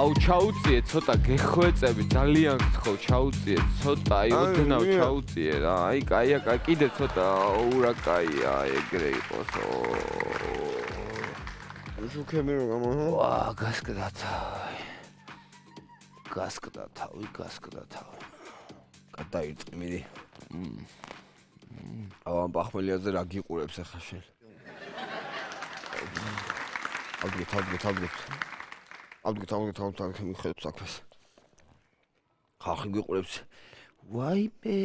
აუ ჩაუწიე ცოტა გეხვეწები ძალიან გთხოვ ჩაუწიე ცოტა აი ოდნავ ჩაუწიე რა აი კაია კიდე ცოტა ურა კაია ეგრე იყოსო შუქები რომ გამოვა ვა გასკდა თავი გადაირწმიდი აუ ამ პახმელიაზე რა გიყურებს ახლა შენ ავდგეთ მიხედავ საქმეს ხალხი გიყურებს ვაიმე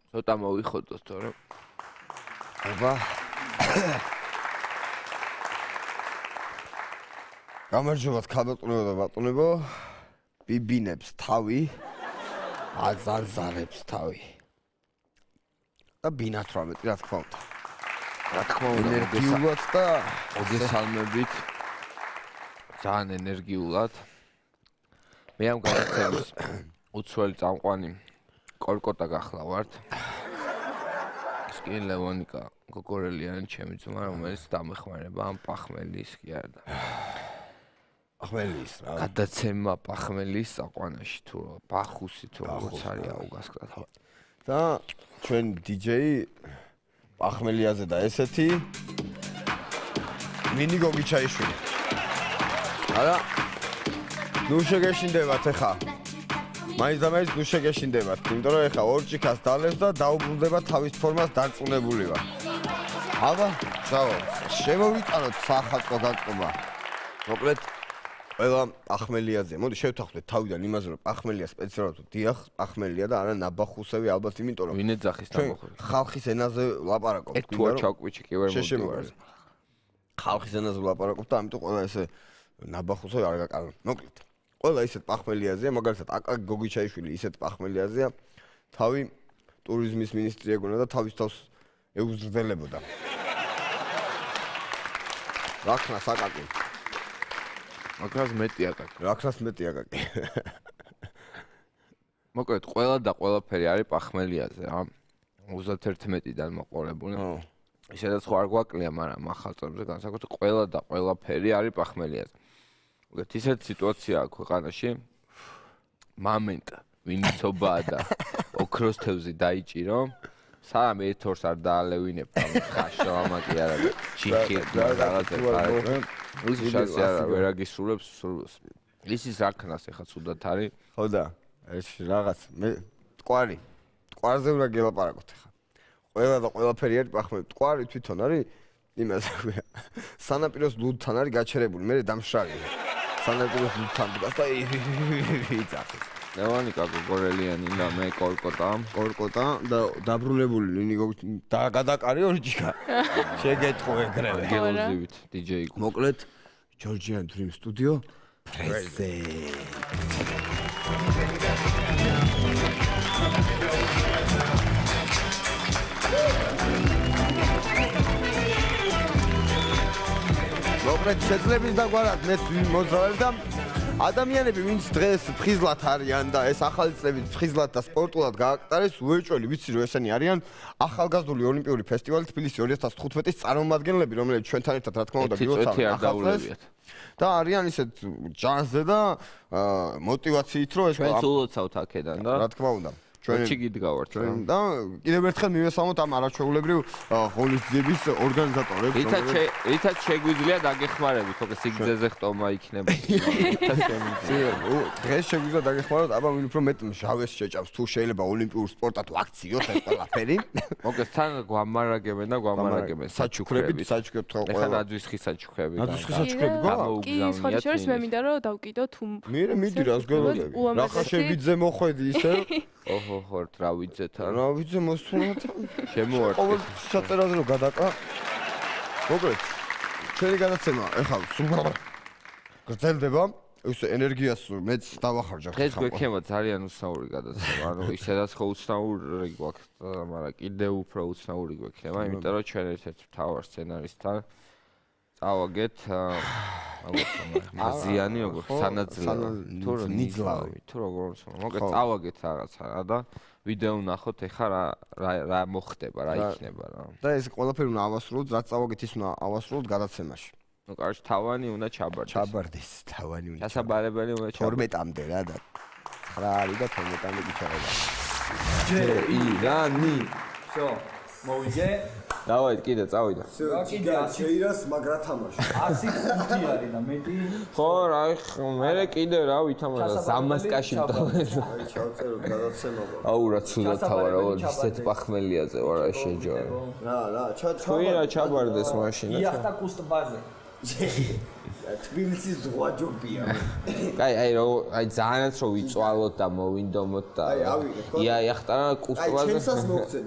ცოტა მოვიხოდოთ თორე აბა გამარჯობათ ქალბატონებო და ბატონებო ბიბინებს თავი აზარზარებს თავი და ბინათრამეტი რა თქმა უნდა ენერგიულად და მოგესალმებით ძალიან ენერგიულად მე ამ გადაცემის უცვლელი წამყვანი კორკოტა გახლავართ ის კი ლევონიკა გოგორელიანი ჩემი ძმა რომელიც დამეხმარება ამ პახმელის კი არა და პახმელის რა გადაცემა პახმელის საყვანაში თუ ბახუსი თუ როგორც არის აუ გასკდა და ჩვენ დიჯეი პახმელიაზე და ესეთი მინი გოგიჩაიშვილი არა ნუ შეგეშინდებათ ახლა მაინც და მაინც ნუ შეგეშინდებათ იმიტომ რომ ახლა ორ ჭიქას დალევს და დაუბრუნდება თავის ფორმას დარწმუნებული ვარ აბა ჩაო შემოვიტანოთ სახალხო განწყობა მოკლედ ყველა პახმელიაზე მოდი შევთანხმდეთ თავიდან იმაზე რომ პახმელია სპეციალურად დიახ პახმელია და არა ნაბახუსევი ალბათ იმიტომ რომ ვინ ეძახის ნაბახუსი ხალხის ენაზე ვლაპარაკობთ თუ ჩაკვიჩი კი ვერ მოვიდოარ ხალხის ენაზე ვლაპარაკობთ და ამიტომ ყველა ესე ნაბახუსევი არ გაკარგო მოკლედ ყველა ისეთ პახმელიაზეა მაგალითად აკაკი გოგიჩაიშვილი ისეთ პახმელიაზეა თავი ტურიზმის მინისტრი ეგონა და თავის თავს ეუზრდებოდა რაქნას აკაკი აკაკს მეტი აკაკი რაქნას მეტი აკაკი მოკლედ ყველა და ყველაფერი არის პახმელიაზე რა 31-დან მოყოლებული ისედაც ხო არ გვაკლია მაგრამ ახალწლებზე განსაკუთრებით ყველა და ყველაფერი არის პახმელიაზე მოკლედ ისეთ სიტუაცია აქვს ქვეყანაში მომენტ ვინიცობაა და ოქროს თევზი დაიჭირო სამ ერთორს არ დაალევინებ ამ ხაშო ამაკი არა და ჩიხი რაღაცა ის შანსი არა ვერ აგისრულებს ისის რაქნას ეხა ცუდად არის ხო და ეს რაღაც მე ტყვარზე უნდა გელაპარაკოთ ეხა ყველა და ყველაფერი არის პახმელი ტყვარი თვითონ არის იმას სანაპიროს ლუდთან არის გაჩერებული მე დამშრალი სანაპიროს ლუდთან დგას და იწახის ლევონიკა გოგორელიანი და მე კორკოტა და დაბრუნებული ლინიგო და გადაკარი ორჯიკა შეგეთხოვ ეგრევე გელოზივით დიჯეი მოკლედ ჯორჯიან დრიმ სტუდიო პრეზენტ მოკლედ შეძლებს დაგვარად მეც მოძრაობ და ადამიანები ვინც დღეს ფხიზლად არიან და ეს ახალი წლები ფხიზლად და სპორტულად გააკეთეს უეჭველი ვიცი რომ ესენი არიან ახალგაზრდული ოლიმპიური ფესტივალი თბილისი 2015-ის წარმომადგენლები რომლებიც ჩვენთან ერთად რა თქმა უნდა გილოცავენ ახალწლს და არიან ისეთ ჯანსზე და мотивაციით რომ ეს ჩვენ ულოცავთ აქედან და რა თქმა უნდა ჩვენი გიდგავართ ჩვენ და კიდევ ერთხელ მივესალმოთ ამ არაჩვეულებრივ ღონისძიების ორგანიზატორებს რითაც შეგვიძლია დაგეხმარებით თორე სიგრძეზე ხტომა იქნება დღეს შეგვიძლია დაგეხმაროთ აბა ვინ უფრო მეტ მჟავეს შეჭამს თუ შეიძლება ოლიმპიურ სპორტად ვაქციოთ ეს ყველაფერი მოკლედ თან გვამარაგებენ და გვამარაგებენ საჩუქრებით ხო ყველა ნაძვის ხის საჩუქრები ნაძვის ხის საჩუქრები გო კი სხვა შორის მე მინდა რომ დავკიდო თუ მე მიდი რას გველოდები რახა შევიძე მოხვედი ისე ოჰო ხორ რავიძეთან რავიძე მოსწონათ შემოვართ ყოველ ჩაწერაზე რომ გადაკა მოკლედ ჩვენი გადაცემა ეხლა გრძელდება ეს ენერგიას მეც დავახარჯავ დღეს გვექნება ძალიან უსაური გადაცემა ანუ ისედაც ხო უცნაური გვაქვს მაგრამ კიდევ უფრო უცნაური გვექნება იმიტომ რომ ჩვენ ერთ-ერთ მთავარ სცენარისტთან წავაგეთ მაზიანი როგორც სანაძლევი თუ ნიძლავი თუ როგორც მოკლედ წავაგეთ რაღაცა რა და ვიდეო ნახოთ ეხლა რა მოხდება რა იქნება რა და ეს ყველაფერი უნდა ავასრულოთ რაც წავაგეთ ის უნდა ავასრულოთ გადაცემაში ნუ კარგი თავანი უნდა ჩაბარდეს. ჩაბარდეს თავანი უნდა. ჩასაბარებელი უნდა ჩაბარდეს. 12-მდე რა და 9 არის და 12-მდე გიჩაღება. ირანი. всё, მოვიძე. დავაი კიდე წავიდა. კიდე შეირას მაგრა თამაში. 105 არის და მეტი. ხო, რა მე კიდე რა ვითამაშა ზამასკაში დავეძ. აი ჩავწეროთ გადაცემობა. აუ რა ცუდად თავა რა ისეთ პახმელიაზე ვარ რა შეჯო. რა, თქვი რა ჩაბარდეს მაშინ. იახტა კუსტბაზე. თბილისის ზღვა ჯობია. აი ძალიანაც რო ვიწვალოთ და მოვინდომოთ და აი ავიღეთ ხო? იახტა კუსტბაზე. აი ჩემსაც მოგცემ.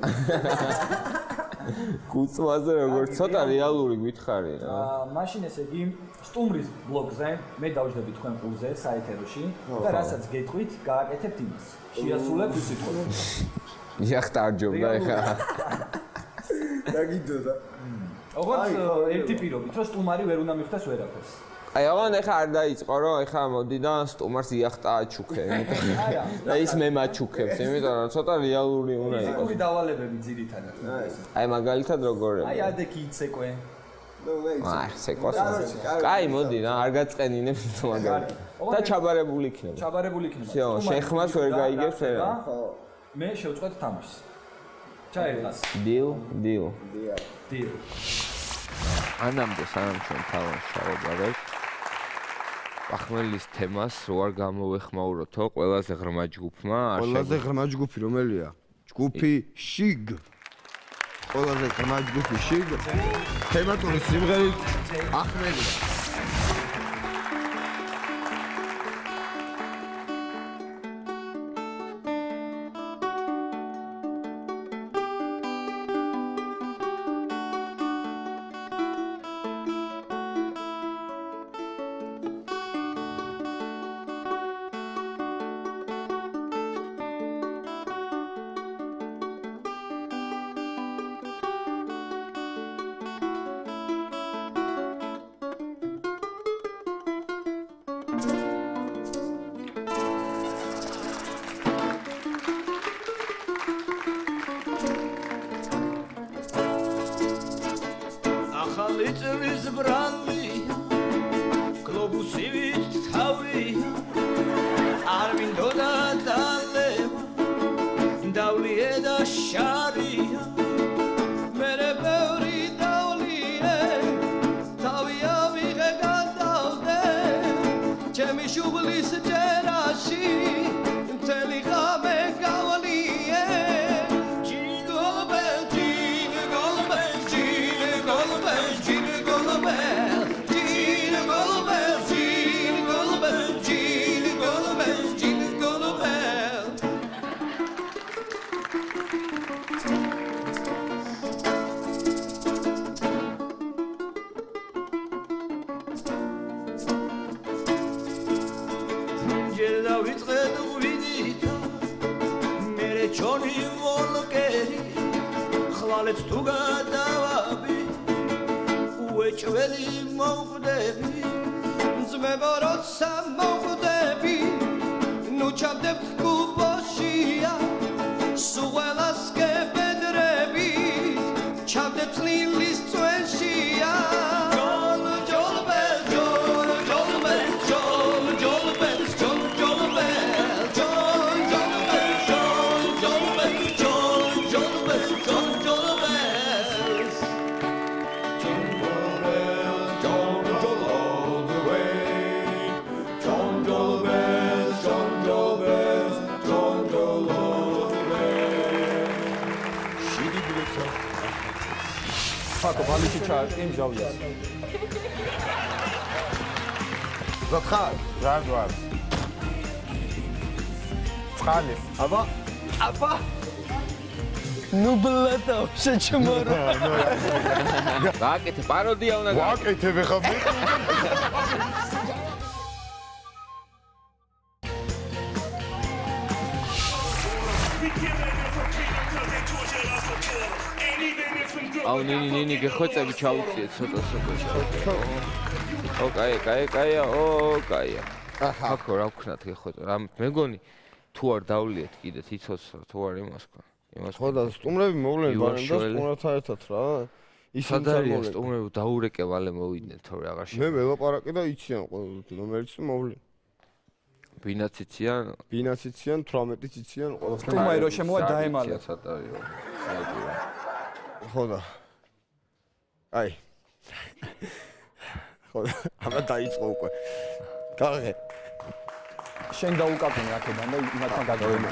კუსტბაზე როგორც ცოტა რეალური გითხარი რა. მაშინ ესე იგი სტუმრის ბლოგზე მე დავждები თქვენ პულზე საეთეროში და რასაც გეტყვით, გააკეთებთ იმას. შეასრულებთ სიტყვები. იახტა არ ჯობდა ეხა. დაგიდოდა. ოღონდ ერთი პირობით, რომ სტუმარი ვერ უნდა მიხვდეს ვერაფერს. აი აღან ეხა არ დაიწყო რომ ეხა მოდი და სტუმარს იახტა აჩუქე. და ის მე მაჩუქებს, იმიტომ რომ ცოტა რეალური უნდა იყოს. ფიზიკური დავალებები ძირითადად. აი მაგალითად როგორია? აი ადექი იცეკვე. აი ცეკვას. კაი მოდი რა, არ გაწყენინებს მაგალითად. და ჩაბარებული იქნება. ჩაბარებული იქნება. всё, შეხმას ვერ გაიგებს რა. ხო. მე შევწყვეტ თამაშს. ჩაერყას. დილ. დილ. ანამდე სანამ ჩვენ თამაშს ჩავაბარებ პახმელის თემას რო არ გამოვეხმაუროთო ყველაზე ღრმა ჯგუფმა ყველაზე ღრმა ჯგუფი რომელია? ჯგუფი შიგ. ყველაზე ღრმა ჯგუფი შიგ. თემატური სიმღერით პახმელია. წლის ბრალია გლობუსივით თავია არ მინდოდა დალევა დავლიე და შარია მერე ბევრი დავლიე თავია ვიღე გადავდე ჩემი შუბლის ჯერაში მთელი ღამე გავლიე ხვალეთ თუ გადავაბი უეჭველი მოვხდები ძმებო როცა მოვხდები ნუ ჩავდებთ კუბოშია სუღელას გებედრები ჩავდებთ ლილის წვენშია ფაკო ბალიში ჩაარტი მჟავიას ზოთხარ ჟარდვარ წყალი აბა ნუ ბლატო შეჩმორო გააკეთე პაროდია უნდა ვაკეთებ ხა მე აუ ნინი გეხვეწები ჩაუწიეთ ცოტა. ო კაია. აკო რა ვქნათ გეხვეწე. რა მეგონი თუ არ დავლიეთ კიდე თითოს თუ არ იმას ხო. ხო და სტუმრები მოვლენ ბარემ და სტუმრებთან ერთად რა. ისინი სადარია სტუმრები დაურეკე ვალე მოვიდნენ თორე აღარ მე ველაპარაკე და იციან ყველა ნომერიც მოვლი. ბინაც იციან? ბინაც იციან, 18-იც იციან, ყველა. სტუმარი რო შემოვა დაემალა. სადარიო. ხო და. აი. ხო და, ამა დაიწყო უკვე. გაღე. შენ დაუკაპინე აქედან და იმათთან გადავემა.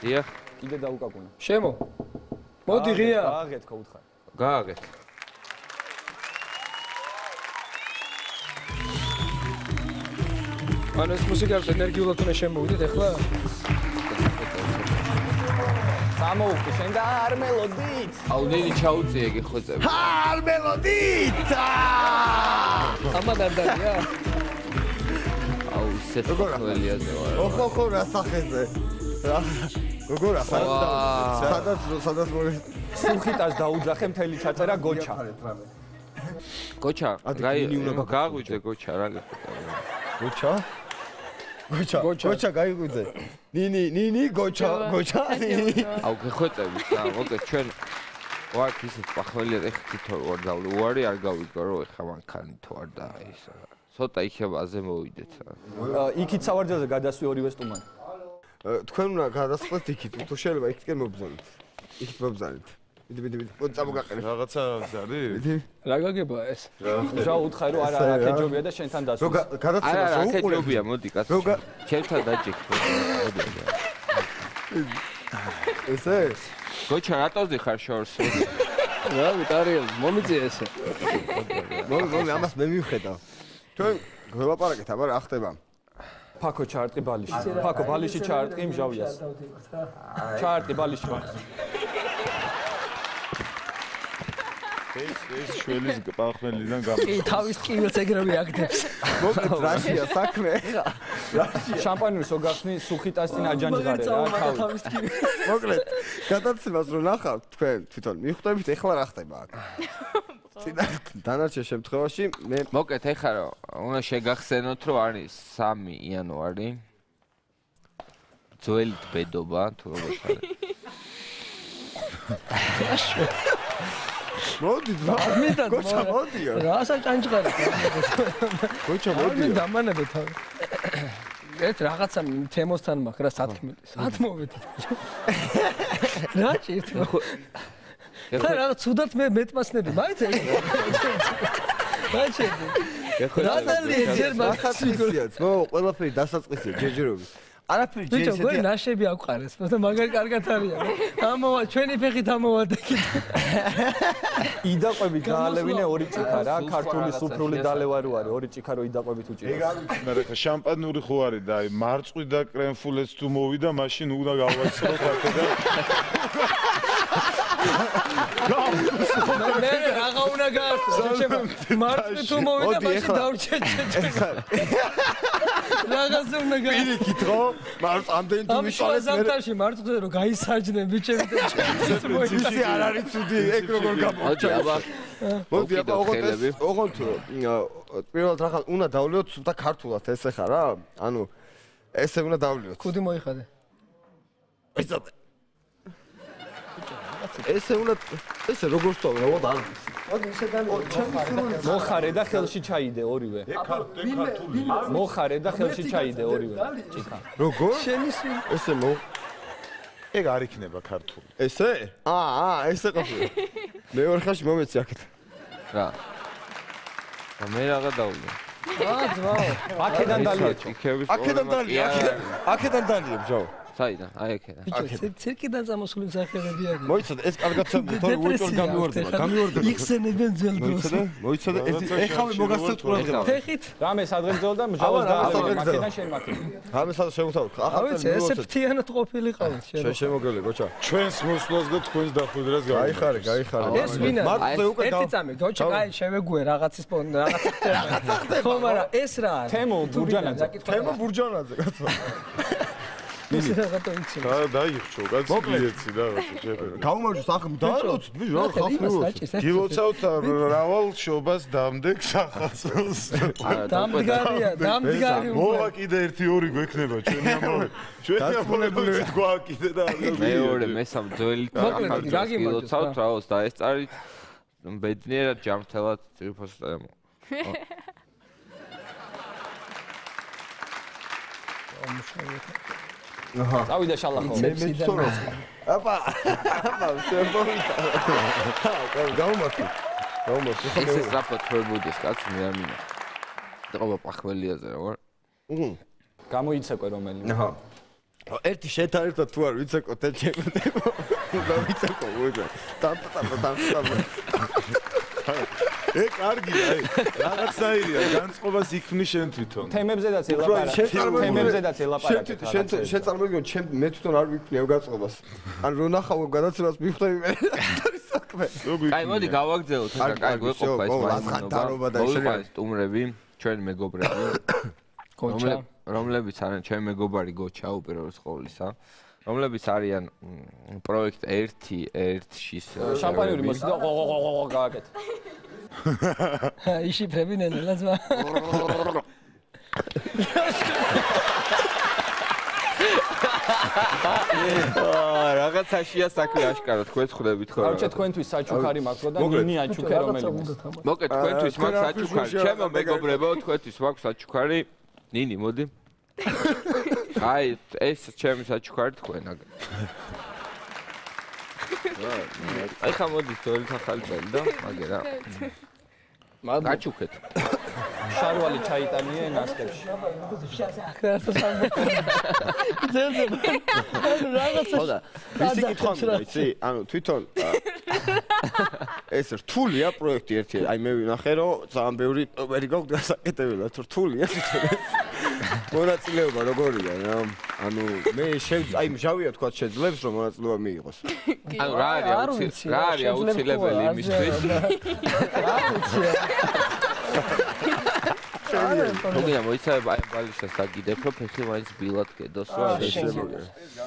დიახ. კიდე დაუკაპინე. შემო. მოდი ღია. გააღეთ გაუთხარ. გააღეთ. ანუ ეს მუსიკას ენერგიულად უნდა შემოვიდეთ ახლა? სამოუხდი შენ და არ მელოდით. აუ ნელი ჩაუწიე გეხოწები. არ მელოდით! ამა დარდარია. აუ ისეთ ყველიაზე ვარ. ოხო რა სახეზე. გოგორა სადაც მოგე სულხიტას დაუძახე მთელი ჩაწერა გოჩა. გოჩა, გააღვიძე გოჩა რა გეხოწები. გოჩა გაიგვიძე. ნინი გოჩა. აუ გეხოწები და მოკე ჩვენ ვართ ისეთ პახმელიად ეხ თითო ვარ დავლი უარი არ გავიგო რომ ეხა მანქანი თუ არ და ის ცოტა იქებაზე მოვიდეთ. იქით სავარძელზე გადასვი ორივე სტუმარი. თქვენ უნდა გადასხდეთ იქით, თუ შეიძლება იქითკენ მობრძანეთ. იქით მობრძანეთ. მიდი, მოდი წამოგაყენე. რაღაცა არის? რა გაგება ეს? რა უთხარი რომ არა აკეჯობია და შენთან დასვი. გადაცემა არა აკეჯობია, მოდი კაცო. ჩემთან დაჯიქ. მოდი. ესე? გოჩა რატოზე ხარ შორს? რა ვიტარიელ, მომიწია ესე. მოდი, ამას მე მივხედავ. თქვენ გველაპარაკეთ, აბა რა ხდება? ფაქო ჩაარტყი ბალიში. ფაქო ბალიში ჩაარტყი მჟავიას. ჩაარტყი ბალიში. ეს შველის პახმელიდან გამო. კი, თავის ტკივილს ეგრევე აგდებს. მოკლედ რაშია საქმე? შამპანიოს რო გახსნი სულხიტას წინ აჯანჯღარე რა თავი. მოკლედ გადაცემას რო ნახავთ თქვენ თვითონ მიხვდებით ეხლა რა ხდება აქ? დანარჩენ შემთხვევაში მე მოკეთ ეხლა რომ უნდა შეგახსენოთ რომ არის 3 იანვარი. ძველი ბედობა თუ როგორ არის. მოდი გოჩა მოდია. რასაც ჭანჭყარი. გოჩა მოდი მოდია. დამანებე თავი. ერთ რაღაცა თემოსთან მაქვს რა სათქმელი. სად მოვედი? რა ჭირთ? და რაღაც ცუდად მე მეტმასნები, მაინც ეს. რა ჭირთ? რა ძალიან ჯერ დასაწყისიაც, ყველაფერი დასაწყისია ჯეჯერობით. არაფერი ჯერ ისეთი. ბიჭო, ნაშები აყარეს, მაგრამ მაგარი კარგად არის. ამოვა, ჩვენი ფეხით ამოვადეკით. იდაყვები გაალევინე ორი ჭიქა რა, ქართული სუფრული დალევა რო არის, ორი ჭიქა რო იდაყვებით უჭირავს. ეგ არის, მაგრამ შამპანური ხო არის და აი მარწყვი და კრემფულეც თუ მოვიდა, მაშინ უნდა გავაცხრო ხართ და მე რაღა უნდა გაართო, შეიძლება მარწყვი თუ მოვიდა, მაშინ დავრჩეჭე. რაღაცა უნდა გაართო. პირიქით ხო? მარწ ამდენი თუ მიშალეს მე ამაში მარწყვზე რომ გაისაჯნე ბიჭები და ჩემი არ არის ცუდი ეგ როგორ გამოჩა. მოდი აბა ოღონდ პირველად რა უნდა დავლიოთ სულთა ქართულად ესე ხარ რა? ანუ ესე უნდა დავლიოთ. კუდი მოიხადე. ესწორე. ესე უნდა ესე როგორ სწავლა რა და მოდი ისე მოხარე და ხელში ჩაიდე ორივე. ქართული. მოხარე და ხელში ჩაიდე ორივე. ჭიქა. როგორ? შენის ესე ეგ არ იქნება ქართული. ესე? ესე ყოფილი. მეორე ხალხი მომეცი აქეთ. რა. და მე რაღა დავულა. ძმაო. აქედან დალიეთ. ჭიქების აქედან დალია, აქედან დალია ბჟავ. საიდან? აი აქედან. ბიჭო, ცირკიდან წამოსული მსახიობები არიან. მოიცადე ეს კარგად ჩამდი, თორე უეჭვარ გამივარდება. იხსენებენ ძველ დროს. მოიცადე ეხავე მოგასწრებთ ყურადღება. ფეხით. რამე სადღეგრძელო და მჟავას დაალევე აქედან შენ მაქედან. რამე სადაც შევუთავ. ავიცი, ესე ფრთიანად ყოფილიყავით შენ. შემოგელი გოჩა. ჩვენს მოსვლას და თქვენს დახვედრას გაიხარე. ეს ვინა? მარტზე უკვე ერთი წამი, გოჩა, კაი, შევეგუე რაღაცის რაღაცა. ხო, მაგრამ ეს რა არის? თემო ბურჯანაძე. თემო ბურჯანაძე კაცო. ისე რაღაცა იცი. დაიხჩო, კაც მიეცი რაღაცა შეფერე. გაუმარჯოს ახლა დაალოცეთ, ბიჭო, რა ხალხმეულს. გილოცავთ რავალ შობას დამდეგ სახალხოს. დამდგარია. მოვა კიდე 1-2 გვექნება ჩვენი ამბავი. ჩვენი ამბავი თქვა კიდე და მეორე მესამ ძველი ახალ გილოცავთ რავალს დაესწარით. ბედნიერად ჯამრთელად ძირფოს წემო. წავიდა შალახო. აბა, შემოვიდა. გაუმართლე. ეს ზაფა თვებოდეს კაცი მე არ მინდა. დაყობა პახმელიაზე როგორ? გამოიცეკვე რომელი. აჰა. ერთი შეთარერთო თუ არ ვიცეკო და ჩემო. და ვიცეკო უძა. და. კარგია, რაღაცაირია, განწყობას იქნი შენ თვითონ. თემებზედაც ელაპარაკე. შენ წარმოგიდგენ, მე თვითონ არ ვიქნიებ განწყობას. ან რო ნახავ გადაცემას მივხვდები მე. კაი, მოდი გავაგზავნოთ, ეხლა კაი გვეყოფა ეს მასხანტარობა და შეიძლება სტუმრები, ჩვენი მეგობრები. გოჩა. რომლებიც არიან ჩემი მეგობარი გოჩა უპირველეს ყოვლისა. რომლებიც არიან პროექტ 1-1-ის შამპანიური მოსიდა გააკეთე. იშიფრები ნენელაზმა. რაღაცაშია საქმე აშკარა თქვენ ხვდებით ხო? არჩე თქვენთვის საჩუქარი მაქვს და ნინი აჩუქე რომელიმე. მოკეთ თქვენთვის მაქვს საჩუქარი. ჩემო მეგობრებო, თქვენთვის მაქვს საჩუქარი. ნინი მოდი. აი ეს ჩემი საჩუქარი თქვენ აგ. აი ხამოდი თორე ახალი წელი და მაგერა. გაჩუქეთ. შარვალი ჩაიტანიე ნასტებში. ხოდა ისი კითხვა მინდა იცი? ანუ თვითონ ეს რთულია პროექტი ერთი. აი მე ვინახე რომ ძალიან ბევრი ვერი გაქვს გასაკეთებელად რთულია თვითონ. მონაწილეობა როგორია რა? ანუ მე აი მჟავია თქვა შეძლებს რომ მონაწილეობა მიიღოს. ანუ რა არის აუცილებელი იმისთვის? რა ვიცი. მოგია მოიცავ აი ბალიშას დაგიდებ რომ ფეხი მაინც ბილად გედოს რა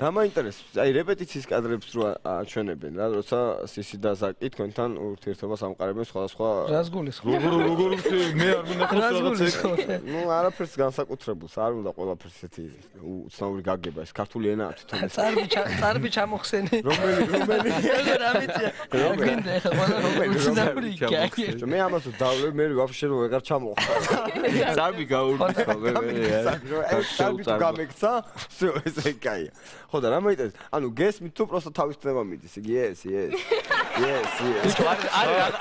რა მაინტერესებს აი რეპეტიციის კადრებს რო აჩვენებენ რა როცა სისი და ზაკი თქვენთან ურთიერთობას ამყარებენ სხვადასხვა რას გულისხმობ როგორ მე არ მინახავს რაღაცა ნუ არაფერს განსაკუთრებულს არ უნდა ყველაფერს ესეთი უცნაური გაგება ეს ქართული ენაა თვითონ წარბი ჩამოხსენი რომელი რა ვიცი გინდა ეხლა ყველა უცნაური გაგება მე ამას დავлев მე ვაფშე რომ ვეღარ ჩამოხსნა ზარბი გაურბიხო მე ზარბი თუ გამექცა всё ესე კაია ხო და რა მაინტერესებს ანუ გესმით თუ პროსტა თავის თემა მიდის იგი ეს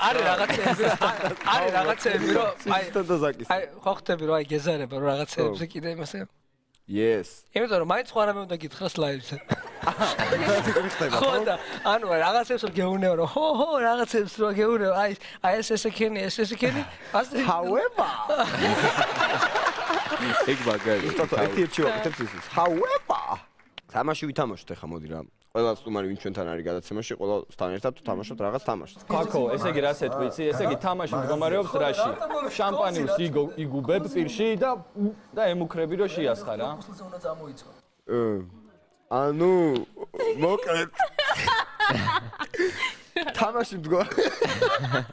არის რაღაცები რომ აი ხო ხტები რომ აი გეზარება რომ რაღაცებზე კიდე იმასე yes იმიტომ რომ მაინც ხوارამე უნდა გითხრას ლაივზე ხო და ანუ რაღაცებს რომ გეუნეო რომ ხო რაღაცებს რომ გეუნეო აი ეს ესექენი ასე however ეგ მაგარი ერთ-ერთი ვაკეთებს ის however თამაში ვითამაშოთ ახლა მოდი რა ყველა სტუმარი ვინ ჩვენთან არის გადაცემაში ყველასთან ერთად თუ თამაშობთ რაღაც თამაშს ქაქო ესე იგი რას ეთქვიცი ესე იგი თამაში მდგომარეობს რაში შამპანიოს იგუბებ პირში და ემუქრები რომ შეასხა რა უნდა წამოიწყო ანუ მოკლედ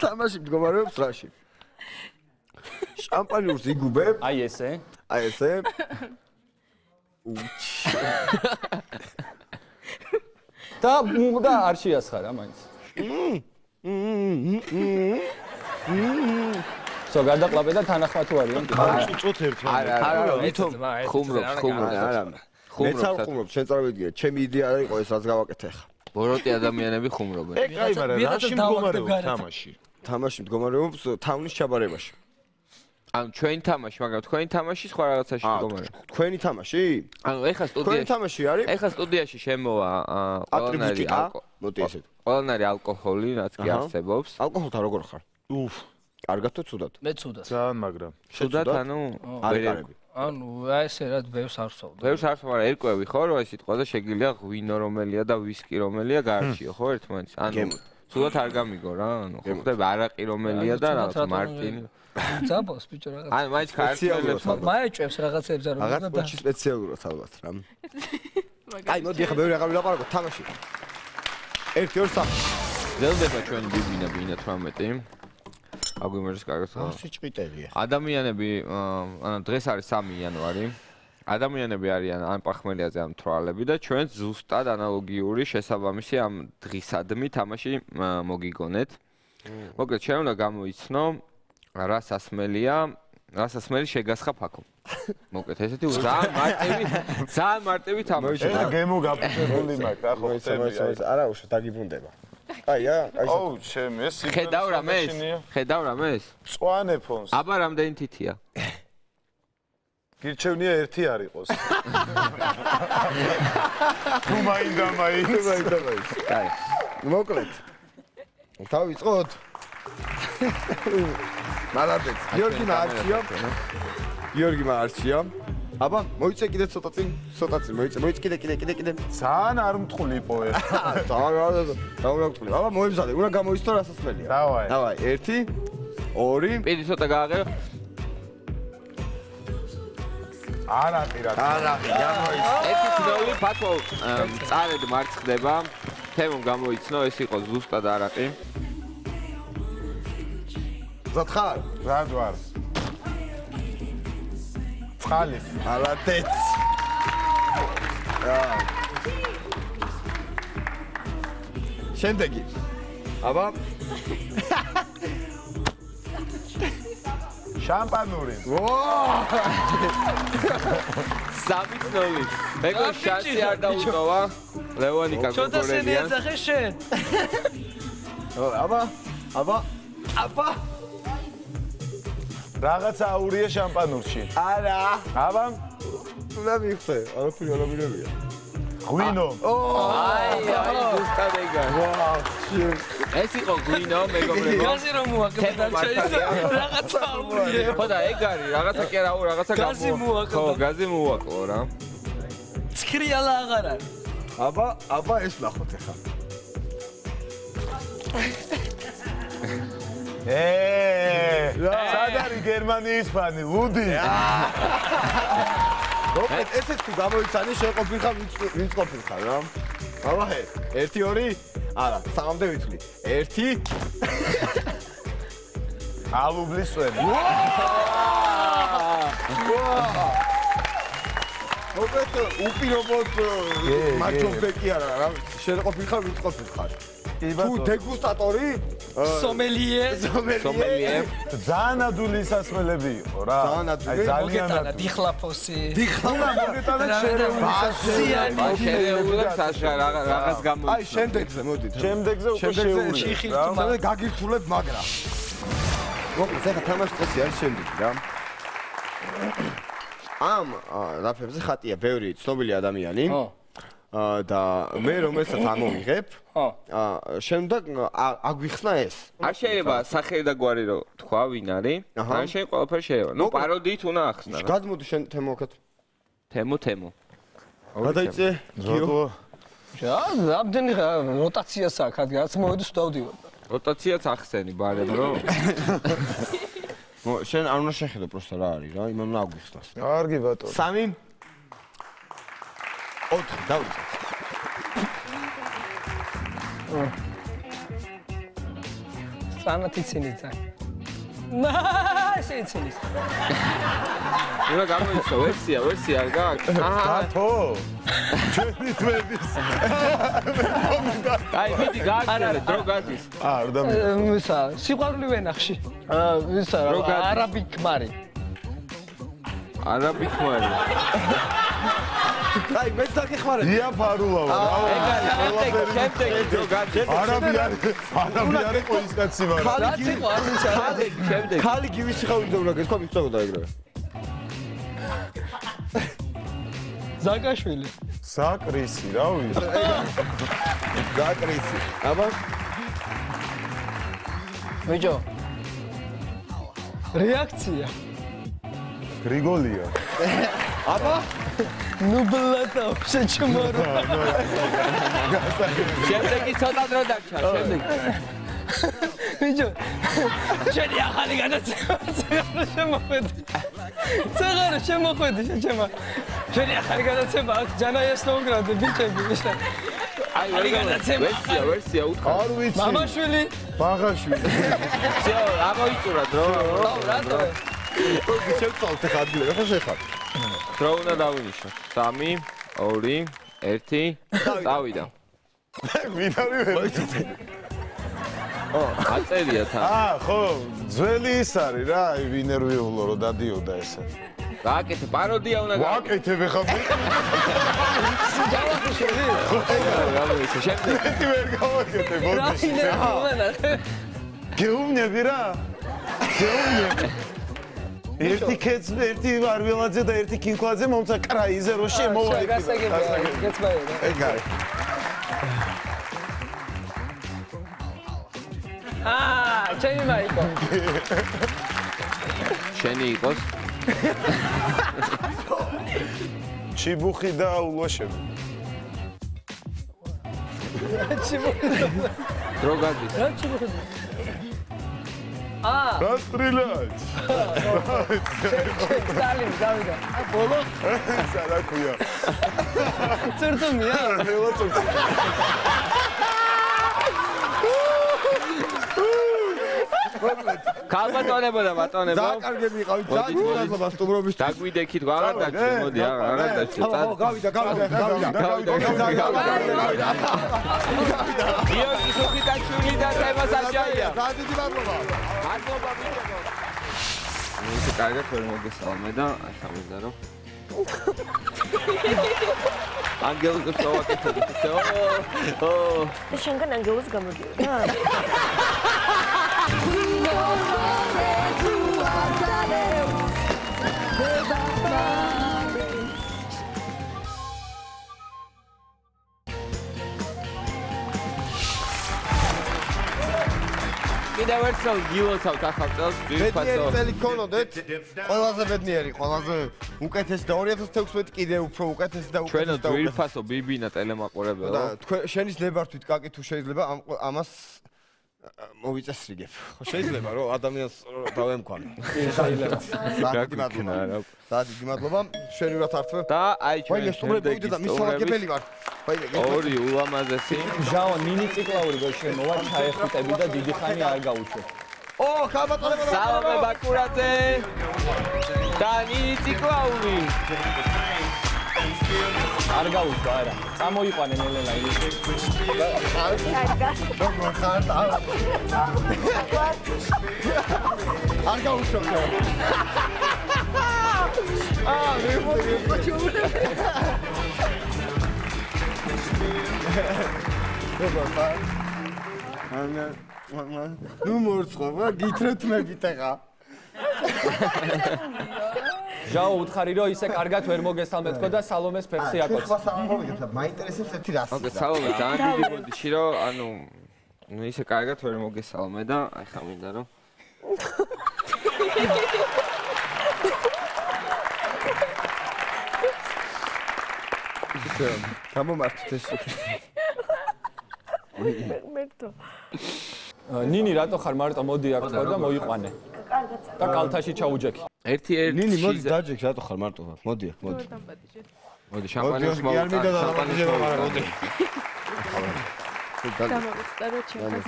თამაში მდგომარეობს რაში შამპანიოს იგუბებ აი ესე და არ შეასხა რა მაინც სო გადაყლაპე და თანახმა თუ არიან წუწოთ ერთმა არა ვითომ ხუმრობს არა მეც არ ხუმრობ შენ წარმოვიდგინე ჩემი იდეა არ იყო ეს რაც გავაკეთე ახლა ბოროტი ადამიანები ხუმრობენ ეგ აი მაგრამ რაში მდგომარეობს თამაში მდგომარეობს თავნის ჩაბარებაში ანუ ჩვენი თამაში, მაგრამ თქვენი თამაში სხვა რაღაცაში მდგომარეობს. თქვენი თამაში? ანუ ეხა სტუდიაში. თქვენი თამაში არის? ეხა სტუდიაში შემოვა ყველანაირი ალკოჰოლი, რაც კი არსებობს. ალკოჰოლთან როგორ ხარ? უფ. კარგად თუ ცუდად? მე ცუდად. ძალიან მაგრამ. ცუდად ანუ არიკარები. ანუ აი ესე რა ბევრს არ ვსვავ. ბევრს არ ვსვავ, მაგრამ ერკვევი ხო, რომ ეს სიტყვა და შეგიძლია ღვინო რომელია და ვისკი რომელია გაარჩიო, ხო, ერთმანეთს. ანუ ცუდად არ გამიგო რა, ანუ ხვდები არაყი რომელია და რაღაც მარტინი. ძაბოს ბიჭო რაღაც. აი მაინც ქართულებს მაეჭვებს რაღაცებს არ რაღაც პოჩი სპეციალურად ალბათ რა. აი, მოდი ახლა ბევრი აღარ ვილაპარაკო, თამაში. 1 2 3 ძლდება ჩვენი ბიბინები 18. აგვიმერის კარგად. სიჭყიტელია. ადამიანები, ანუ დღეს არის 3 იანვარი. ადამიანები არიან ან პახმელიაზე ან თვალები და ჩვენ ზუსტად ანალოგიური შესაბამისი ამ დღისადმი თამაში მოგიგონეთ. მოკლედ ჩვენ უნდა გამოიცნო რა სასმელი შეგასხა ფაქო. მოკლედ ესეთი ძალიან მარტივი თამაში. ეს გემო გაფრთხილებული მაქვს, რა ხო ხდება. არა, უშო დაგიბრუნდება. აი, ოუ, ჩემ ეს ხედავ რამეს? მწვანე ფონს. აბა რამდენი თითია? გირჩევნია ერთი არ იყოს. თუ მაინდა. აი, მოკლედ. დავიწყოთ. მალადეც. გიორგი მარჩია. აბა, მოიწე კიდე ცოტა წინ, მოიწე კიდე. ძალიან არ მტყლიპო ეს. დავაგწული. აბა, მოემზადე, უნდა გამოიცნო რა სასმელია. დავაი, 1 2 პირი ცოტა გააღებო. არაყი, გამოიცნო. 1-0 ფათო წარედ მარცხდება. თემომ გამოიცნო, ეს იყო ზუსტად არაყი. ზათხარ, რად ვარ? წყალი. მალადეც. შემდეგი. აბა. შამპანური. 3-0. მეგო შანსი არ დაუტოვა. ლევონი კაკურელია. ჩოდასენი ეძახე შენ. აბა. რაღაცა აურია შამპანურში. არა. აბა, უნდა მიხსე, არაფერი არ ამირებია. ღვინო. აი, ზუსტად ეგა. ეს იყო ღვინო, მეგობრებო. გაზი რომ მოაკდა რაღაცა აურია. ხო და ეგ არის, რაღაცა კი არა, რაღაცა გაზი მოაკლდა. ხო, გაზი მოაკლო რა. ცქრიალა აღარ არის. აბა ეს ნახოთ ახლა. სად არის გერმანიის ფანი? ვუდი. მოკლედ ესეც თუ გამოიცანი შეყოფილხარ ვინც ყოფილხარ რა. აბა 1 2 არა, 3-მდე ვიცვლი. 1 ალუბლის წვენი. მოკლედ უპირობოდ მაჩობეკი არა რა. შეყოფილხარ ვინც ყოფილხარ. თუ დეგუსტატორი სომელიე. ძალიან ადვილი სასმელები იყო რა. მოგეტანა დიხლაფოსი. მოგეტანა შერეულებს რაღაც გამოიწვია. აი შემდეგზე მოდით. შემდეგზე უკვე შეუძლია. შემდეგ გაგირთულებ მაგრა. მოკლედ ახლა თამაშის წესი არის შემდეგი რა. ამ დაფებზე ხატია ბევრი ცნობილი ადამიანი. და მე რომელსაც ამოვიღებ, შემდეგ აგვიხსნა ეს. არ შეიძლება სახელი და გვარი რო თქვა ვინ არის. ან შენ ყველაფერი შეიძლება. ნუ პაროდიით უნდა ახსნა რა. გადმოდი შენ თემოქეთ. თემო. გადაიწე. ზოგო. ამდენი როტაციას აქვს, რაც მოვედი ვდავდივარ. როტაციაც ახსენი ბარემ რო. შენ არ უნდა შეხედო პროსტა რა არის რა, იმან უნდა აგვიხსნას. კარგი ბატონო. 3 4 დავიწყე. სანათიცინი ძა. შეიცინის. უნდა გამოიცო ვერსია არ გაქვს. ბატო. ჩვენი თვების. აი მიდი გააკეთე დრო გადის. არ დამი. ისა სიყვარული ვენახში. ისა არაბიკ მარი. არაბიკ მარი. აი მე დაგეხმარებ. დია ფარულავა რა. ეგ არის შემდეგი დრო გადის. არაბი არის ყოლის კაცი მაგრამ. შემდეგ. ხალი გივისი ხავი უნდა გეთქვა მიწოდა ეგრევე. ზაკაშვილი. საკრისი რა ვიცი. ზაკრისი. აბა ბიჭო. რეაქცია. გრიგოლია. აბა ნუ ბლატა შეჩმორო. შემდეგი ცოტა დრო დარჩა, შემდეგი. ბიჭო. შენი ახალი განაცემა შემოხვედი. ცაღარო შემოხვედი შეჩემა. შენი ახალი განაცემა აქვს ჯანაიას ნოუგრადე ბიჭები. აი ვერსია უთხრა. არ ვიცი. მამაშვილი. ბაღაშვილი. всё, ამოიწურა დრო. რატო? შევწავთ ხა ადგილზე, ხო შეხარ. დრო უნდა დავინიშნო. 3, 2, 1. დავიდა. მინარი ვერ. აწერია თან. ხო, ძველი ის არის რა, აი ვინერვიულო რომ დადიოდა ესე. გააკეთე პაროდია უნდა ვაკეთებ ახლა. ჯავახიშვილი. გამოვიდა შემდეგ. ერთი ვერ გავაკეთე რა ბოდიში. ინერვიულო. გეუბნები რა. გეუბნები. ერთი კეცბე, ერთი ვარველაძე და ერთი კინკლაძე მომცა კრაიზე რო შემოვა. გასაგებია, გეცბაია. ეგ არის. ჩემი მაიკო. შენი იყოს. ჩიბუხი და ულოშები. დრო გადის. რა ჩიბუხი? რა სტრილაც? სტალინი გავიდა. ბოლო? რა ქვია? ცერტომია? ველოცოც. ქალბატონებო და ბატონებო. დააკარგები იყავით საჭიროება სტუმრობის. დაგვიდექით აღარ დაჭრე, მოდი აღარ დაჭრე. გავიდა. გიორგი სოფიტაშვილი და თემა საჭაია. დიდი მადლობა. მადლობა ბიჭებო. ისე კარგად ვერ მოგესალმე და აი ხამიზდა რომ. ანგელოზს შევაკეთებ. შენგან ანგელოზს გამოდიოდა? კიდევ ერთხელ გილოცავთ ახალ წელს ბედნიერი წელი გქონოდეთ. ყველაზე ბედნიერი, ყველაზე უკეთესი და 2016 კიდევ უფრო უკეთესი და ჩვენო უკეთესი და ძვირფასო ბიბინა ტელემაყურებელო. და თქვენ შენის ნებართვით კაკი თუ შეიძლება ამას მოვიწესრიგებ. ხო შეიძლება რომ ადამიანს დავემკვანო. შეიძლება. დიდი მადლობა. შენურად ართვებ. და აი ჩვენ სტუმრები და მისვალგებელი ვარ. ორი ულამაზესი. ჟაო ნინი ციკლაური რო შემოვა ჩაეხუტები და დიდი ხანი არ გაუშვებ. ო, ხალბატონებო. სალომე ბაკურაძე. და ნინი ციკლაური. არ გაუშვა არა. წამოიყვანენ ელენა ის. როგორ ხარ? არ გაუშვა. მე მოგიწევ. როგორ ხარ? ნუ მორწყობა, გითხრათ მებით ახლა. ჟაო უთხარი რომ ისე კარგად ვერ მოგესალმეთქო და სალომეს ფეხი აკოც. ხო სამომიგეთ, მაინტერესებს ერთი რასი. ოკეი, სალომე ძალიან დიდი ბოდიში რომ ანუ ისე კარგად ვერ მოგესალმე და აი ხა მინდა რომ გამომართეთ ეს. მერტო. ნინი რატო ხარ მარტო მოდი აქ თქო და მოიყვანე. კარგად. და კალთაში ჩაუჯექი. ერთი ნინი მოდი დაჯექ რატო ხარ მარტო ხარ? მოდი აქ, მოდი. მოდი შამპანეს მოდი. გამოვიდა რომ ჩემს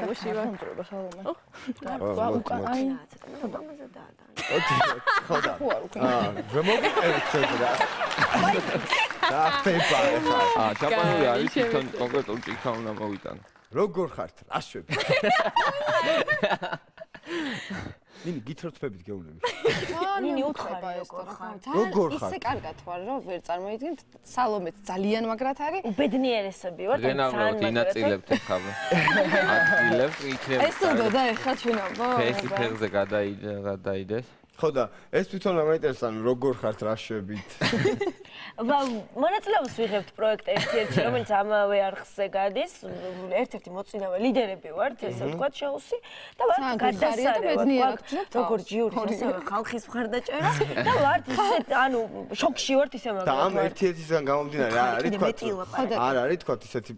ვარ. შამპანური არის თვითონ კონკრეტულ ჭიქა უნდა მოვიტანო. როგორ ხართ? აშვები. ნინი გითხრთებით გეუბნები. ნინი უთხარი როგორ ხარ? როგორ ხარ? ისე კარგად ვარ რომ ვერ წარმოიდგენთ სალომეც ძალიან მაგრად არის. უბედნიერესები ვარ და ძალიან ინაწილებთ ხაბა. ადგილებს იქნებ. ეს უნდა და ეხლა ჩვენ აბა. ფესი ფეხზე გადაიდეს. ხო და ეს თვითონ ამაინტერესებს როგორ ხართ რაშვებით. მონაწილეობას ვიღებთ პროექტ ერთ-ერთი, რომელიც ამავე არხზე გადის. ერთ-ერთი მოწინავე ლიდერები ვართ, ესე ვთქვათ, შოუსი და ვართ გადასარევად. როგორ ჯიურის ასევე ხალხის მხარდაჭერა და ვართ ისე ანუ შოქში ვართ ისე და მაგალითად. ამ ერთ-ერთისგან გამომდინარე არის თქვა. არ არის თქვა ისეთი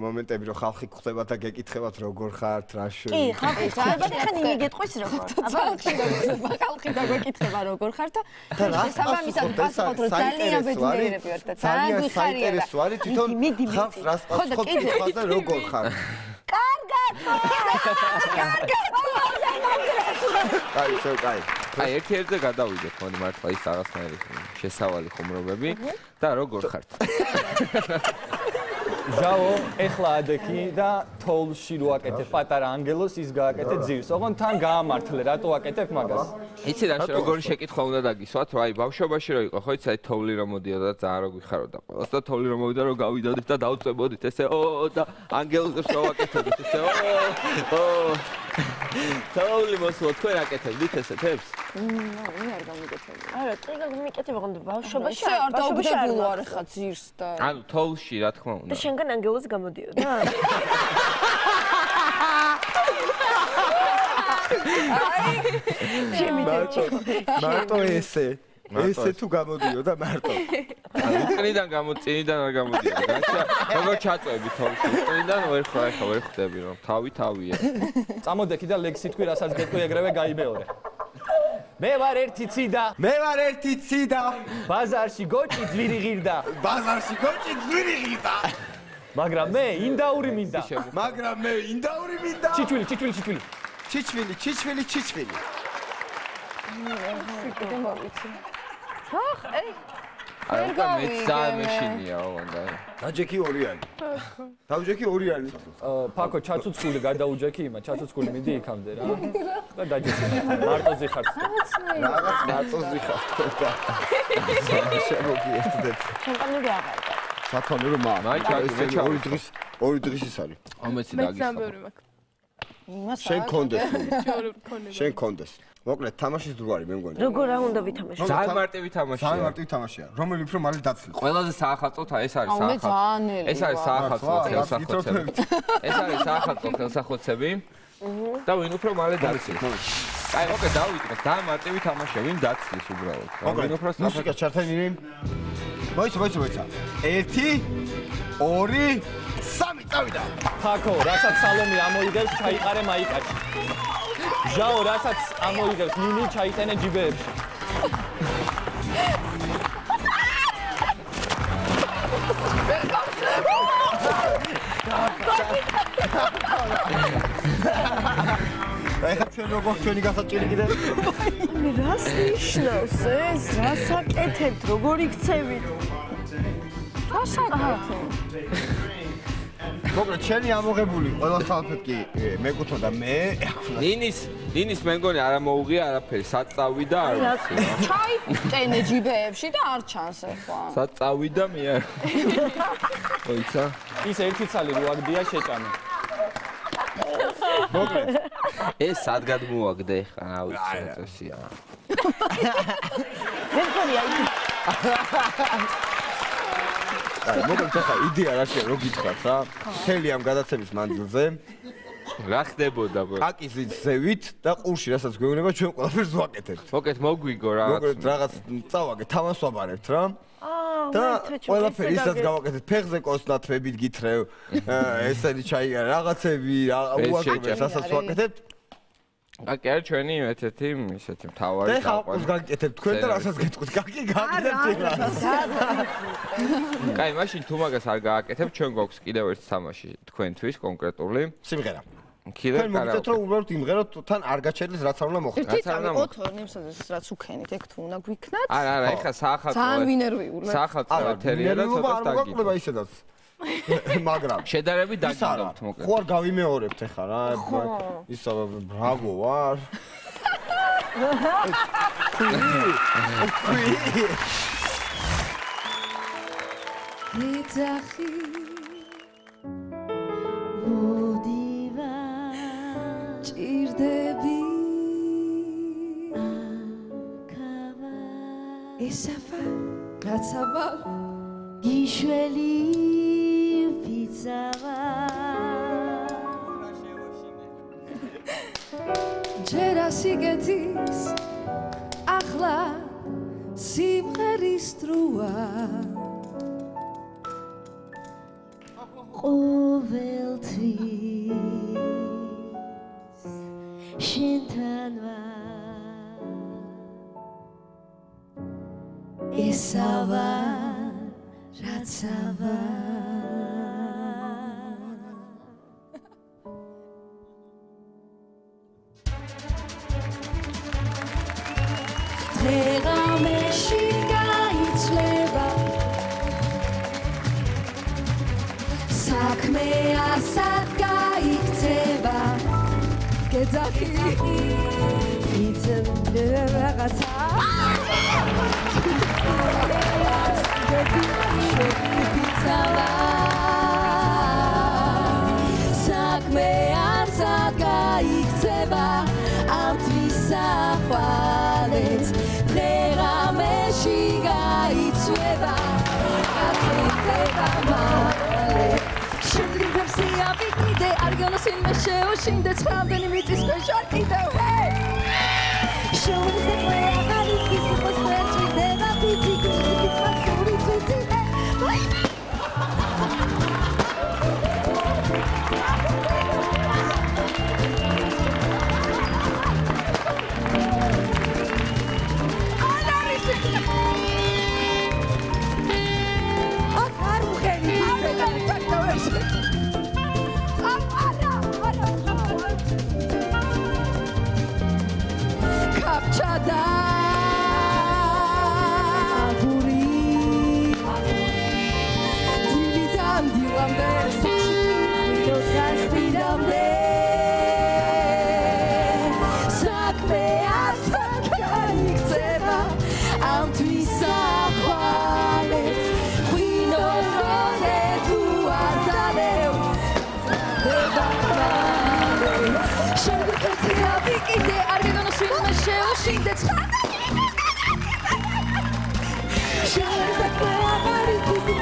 მომენტები რომ ხალხი გვხვდება და გეკითხებათ როგორ ხართ რაშვებით. კი, ხალხი ძალიან ხანი მიგეტყვის როგორ. აბა ხალხი და გაგვეკითხება როგორ ხარ და შესაბამისად პასუხობთ რომ ძალიან ბედნიერები ვართ და ძალიან გვიხარია და თვითონ ხალხს რას პასუხობთ და როგორ ხარ? კარგად! კაი. აი ერთ-ერთზე გადავიდეთ, მოდი მართლა ის რაღაცნაირი შესავალი ხუმრობები და როგორ ხართ? ჟაო, ეხლა ადექი და თოვლში რო აკეთებ პატარა ანგელოს, ის გააკეთე ძირს. ოღონდ თან გაამართლე, რატო აკეთებ მაგას? იცი რა როგორი შეკითხვა უნდა დაგისვათ, რომ აი ბავშვობაში რო იყო, ხო იცი აი თოვლი რომ მოდიოდა და ძალიან რო გვიხაროდა ყველას და თოვლი რომ მოვიდა რომ გავიდოდით და დავწებოდით ესე და ანგელოზებს რო ვაკეთებდით ესე თოვლი მოსულა თქვენ აკეთებდით ესეთებს? მე არ გამიგეთებია. არა, წეგა მიკეთებ ოღონდ ბავშვობაში არ დაუგდებულო არ ხა ძირს და ანუ თოვლში რა თქმა უნდა. და შენგან ანგელოზი გამოდიოდა? მარტო ესე თუ გამოდიოდა მარტო. წინიდან წინიდან არ გამოდიოდა. როგორ ჩაწვევი თოვლში? წინიდან ვერ ხვდები რომ თავია. წამოდექი და ლექსი თქვი, რასაც გეტყვი ეგრევე გაიმეორე. მე ვარ ერთი ციდა. ბაზარში გოჭი ძვირი ღირდა. მაგრამ მე ინდაური მინდა. ჩიჩვილი. კიდე მოვიცი. არა, მე ძალიან მეშინია ოღონდ. დაჯექი 2-იანი. დავჯექი 2-იანი. ფაქო ჩაცუცკული გადაუჯექი იმა, ჩაცუცკული მიდი იქამდე რა. და დაჯექი. მარტოზე ხარ. რაღაც მარტოზე ხარ. შემოგიერთდეთ. ჩემპანური აღარ. სათანურო მე ორი დღის ის არის. ამეცი მე დაგისვა. სამბევრი მაქვს. შენ კონდეს. მოკლედ თამაშის დროარი მე მგონი. როგორ რა უნდა ვითამაშო? ძალიან მარტივი თამაშია. რომელი უფრო მალე დაცლი. ყველაზე საახალწლო ეს არის მე ძალიან ელი. ეს არის საახალწლო ხელსაყრელები. ეს არის საახალწლო ხელსაყრელები. და ვინ უფრო მალე დაცლის. აი, მოკლედ დავიწყოთ. ძალიან მარტივი თამაშია, ვინ დაცლის უბრალოდ. ვინ უფრო მუსიკა ჩართენილი. მოიცა. 1 2 3 წავიდა. ფაქო, რასაც სალომი ამოიგებს, ჩაიყარე მაიკაში. ჟაო, რასაც ამოიგებს, ნინი ჩაიტენე ჯიბეებში. ეხლა ჩვენ როგორ ჩვენი გასაჭირი კიდე? მე რას ნიშნავს ეს? რას აკეთებთ? როგორ იქცევით? რას აკეთებ? მოკლედ შენი ამოღებული ყველა საფეთკი მეკუთვნოდა მე. ნინის მე მგონი არ მოუღია არაფერი, საწავი და არ ვიცი. ჩაიტენე ჯიბეებში და არ ჩანს ეხლა. საწავი და მე არ. მოიცა? ის ერთი ცალი რო აგდია შეჭამე. მოკლედ ეს სად გადმოაგდე ხა, რა ვიცი, წესია. მე მგონი აი მოკლედ ხა იდეა რა შეიძლება რო გითხრათ რა. მთელი ამ გადაცემის მანძილზე რა ხდებოდა? აკიზით ზევით და ყურში რასაც გვეუბნება ჩვენ ყველაფერს ვაკეთებთ. მოკლედ მოგვიგო რაღაც. მოკლედ რაღაც წავაგეთ, თამას ვაბარებთ რა. და ყველაფერი ისაც გავაკეთეთ, ფეხზე კოსნათებით გითხრევ, ესენი ჩაიგარა რაღაცები, უარყოფს რასაც ვაკეთებთ. აკი არის ჩვენი ერთ-ერთი ისეთი მთავარი და ხალხს გაგიკეთებთ თქვენ და რასაც გეტყვით, გაგიკეთებთ რა. კაი, მაშინ თუ მაგას არ გააკეთებთ, ჩვენ გვაქვს კიდევ ერთი თამაში თქვენთვის კონკრეტული. სიმღერა. კიდევ თქვენ მოგიწევთ რომ უბრალოდ იმღეროთ, თან არ გაჩერდეს რაც არ უნდა მოხდეს. ერთი წავიყოთ ნემსადეს რაც უქენით, ეგ თუ უნდა გვიქნათ. არა, ეხლა საახალწლო. ძალიან ვინერვიულია. საახალწლო ეთერია და ცოტა დაგიგო. მოკლება ისედაც. მაგრამ შედარებით დაგიგებთ მოკლედ. ხო არ გავიმეორებთ ეხლა რა. ის ბრავო ვარ. ეძახი მოდივა ჭირდები აკავა ესაფა კაცაბა გიშველი ფიცავა ჯერა სიგეთის ახლა სიმღერის დროა ყოველთვის შენთან ვარ ისავა რაცავა დღეღამეში გაიცლება საქმე ასად გაიქცება გეძახი იცემდე რაღაცა საქმე ასად გაიქცება ამთვის ახვალეთ დღეღამეში გაიცვება გაქრება მალე შემდგარსია ვიკიდე არ გონოსინ მე შეუშინდე ცხრამდენი მიწის ქვეშ არ კიდევ შოურზე მე აღარ ის მოსწრება ფიცი კიციც მაცური ცუცი Kapçada Aguri Dividan dilamde Saçıklıyorum kaspiramde Sakme asak kaniktseba Amtvisa hvalet Hvino rode duardaleu Debakvale Şengurkatia vikide Argegonosvim me sheoshinde Şengurkatia vikide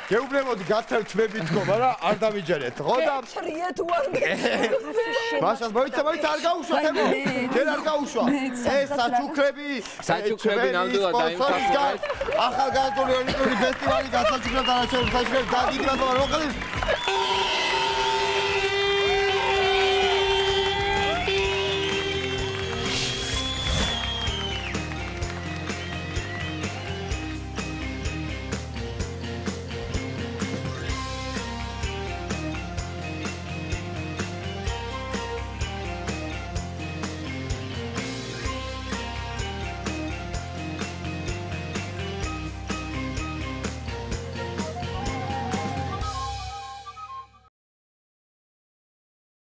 გეუბნებოდი გათერთვებით თქო, მაგრამ არ დამიჯერეთ, ხო და ტრიე თუ არ მაშინ მოიცა არ გაუშვა თემო. ჯერ არ გაუშვა. ეს საჩუქრები ნამდვილად დაიმსახურა. ახალგაზრდული ოლიმპიური ფესტივალი გასაჩუქრად არაჩვეულებრივ საჩუქრებს და დიდი მადლობა მოყოლით.